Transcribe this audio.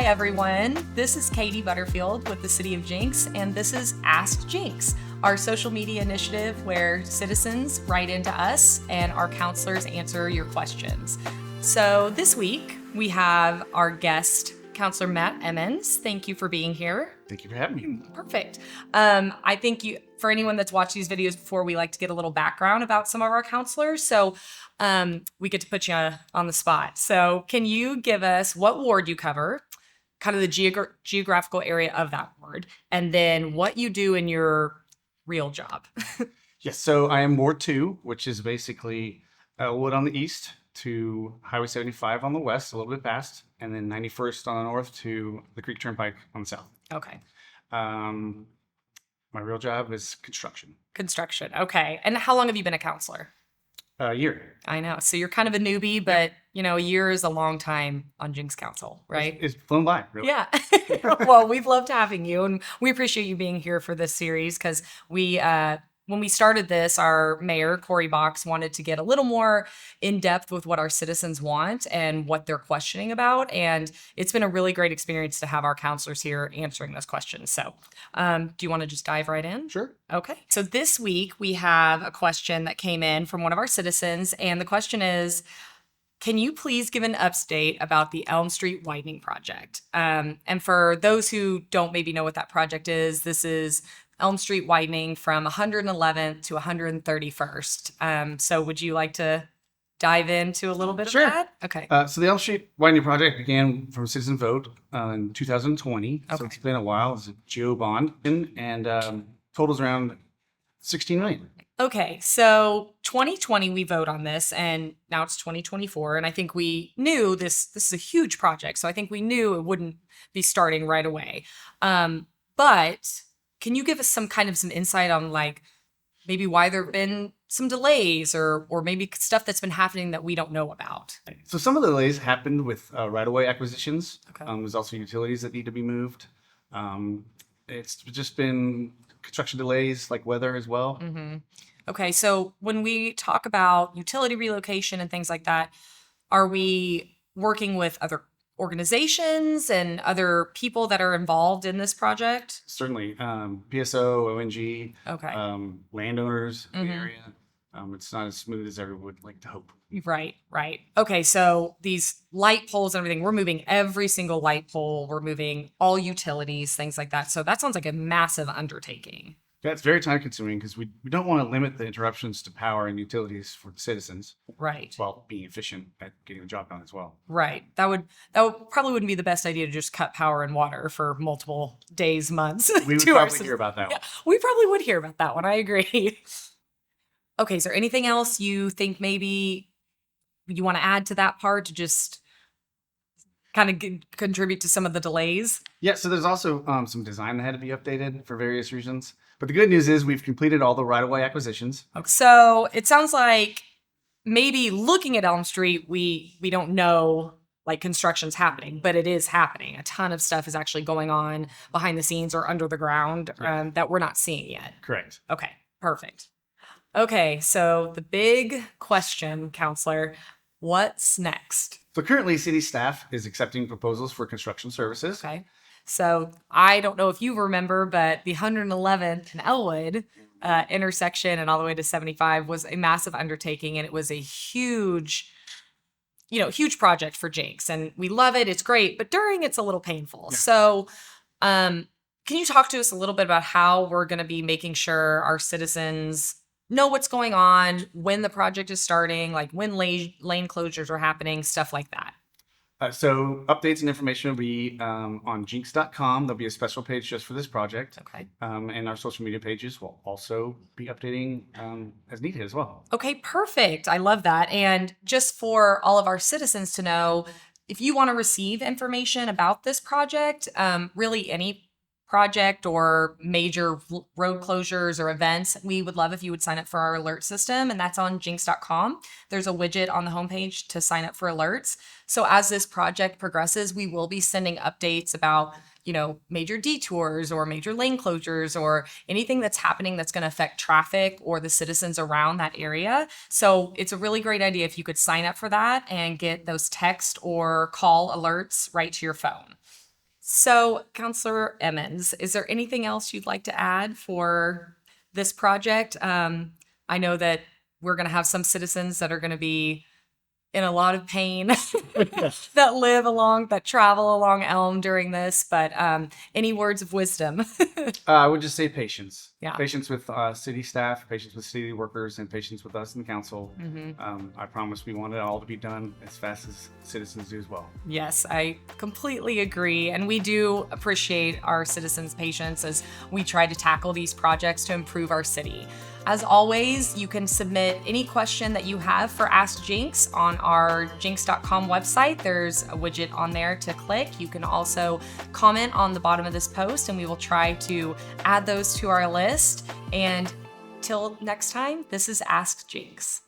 everyone. This is Katie Butterfield with the City of Jenks, and this is Ask Jenks, our social media initiative where citizens write into us and our counselors answer your questions. So this week we have our guest, Councilor Matt Emmons. Thank you for being here. Thank you for having me. Perfect. I think for anyone that's watched these videos before, we like to get a little background about some of our counselors. So we get to put you on the spot. So can you give us what ward you cover, kind of the geographical area of that ward, and then what you do in your real job? Yes, so I am Ward 2, which is basically Elwood on the east to Highway 75 on the west, a little bit past, and then 91st on the north to the Creek Turnpike on the south. Okay. My real job is construction. Construction. Okay. And how long have you been a counselor? A year. I know. So you're kind of a newbie, but a year is a long time on Jenks Council, right? It's flown by, really. Yeah. Well, we've loved having you, and we appreciate you being here for this series because when we started this, our mayor, Corey Box, wanted to get a little more in depth with what our citizens want and what they're questioning about. And it's been a really great experience to have our counselors here answering those questions. So do you want to just dive right in? Sure. Okay. So this week we have a question that came in from one of our citizens. And the question is, can you please give an update about the Elm Street widening project? And for those who don't maybe know what that project is, this is Elm Street widening from 111th to 131st. So would you like to dive into a little bit Sure. of that? Okay. So the Elm Street widening project began from a citizen vote in 2020. Okay. So it's been a while. It's a GO bond and totals around $16 million. Okay, so 2020 we vote on this, and now it's 2024, and I think we knew this is a huge project, so I think we knew it wouldn't be starting right away. But can you give us some insight on maybe why there have been some delays or maybe stuff that's been happening that we don't know about? So some of the delays happened with right-of-way acquisitions. Okay. There's also utilities that need to be moved. It's just been construction delays, like weather as well. Mm-hmm. Okay, so when we talk about utility relocation and things like that, are we working with other organizations and other people that are involved in this project? Certainly. PSO, ONG, Okay. landowners in the Mhm. area. It's not as smooth as everyone would like to hope. Right. Okay, so these light poles and everything, we're moving every single light pole, we're moving all utilities, things like that. So that sounds like a massive undertaking. Yeah, it's very time consuming because we don't want to limit the interruptions to power and utilities for the citizens Right. while being efficient at getting the job done as well. Right. That would probably wouldn't be the best idea to just cut power and water for multiple days, months. We would to our probably hear about that one. Yeah, we probably would hear about that one. I agree. Okay, is there anything else you think maybe you want to add to that part to just kind of contribute to some of the delays? Yeah, so there's also some design that had to be updated for various reasons. But the good news is we've completed all the right-of-way acquisitions. Okay. So it sounds like maybe looking at Elm Street, we don't know construction's happening, but it is happening. A ton of stuff is actually going on behind the scenes or under the ground that we're not seeing yet. Correct. Okay, perfect. Okay, so the big question, Counselor, what's next? So currently, city staff is accepting proposals for construction services. Okay. So I don't know if you remember, but the 111th and Elwood intersection and all the way to 75 was a massive undertaking, and it was a huge project for Jenks. And we love it. It's great. But during, it's a little painful. Yeah. So can you talk to us a little bit about how we're going to be making sure our citizens know what's going on, when the project is starting, when lane closures are happening, stuff like that? So updates and information will be on jinx.com. There'll be a special page just for this project. Okay. And our social media pages will also be updating as needed as well. Okay, perfect. I love that. And just for all of our citizens to know, if you want to receive information about this project, really any project or major road closures or events, we would love if you would sign up for our alert system, and that's on jinx.com. There's a widget on the homepage to sign up for alerts. So as this project progresses, we will be sending updates about major detours or major lane closures or anything that's happening that's going to affect traffic or the citizens around that area. So it's a really great idea if you could sign up for that and get those text or call alerts right to your phone. So, Councilor Emmons, is there anything else you'd like to add for this project? I know that we're going to have some citizens that are going to be in a lot of pain that travel along Elm during this, but any words of wisdom? I would just say patience. Yeah. Patience with city staff, patience with city workers, and patience with us in the council. I promise we want it all to be done as fast as citizens do as well. Yes, I completely agree. And we do appreciate our citizens' patience as we try to tackle these projects to improve our city. As always, you can submit any question that you have for Ask Jenks on our jenks.com website. There's a widget on there to click. You can also comment on the bottom of this post, and we will try to add those to our list. And till next time, this is Ask Jenks.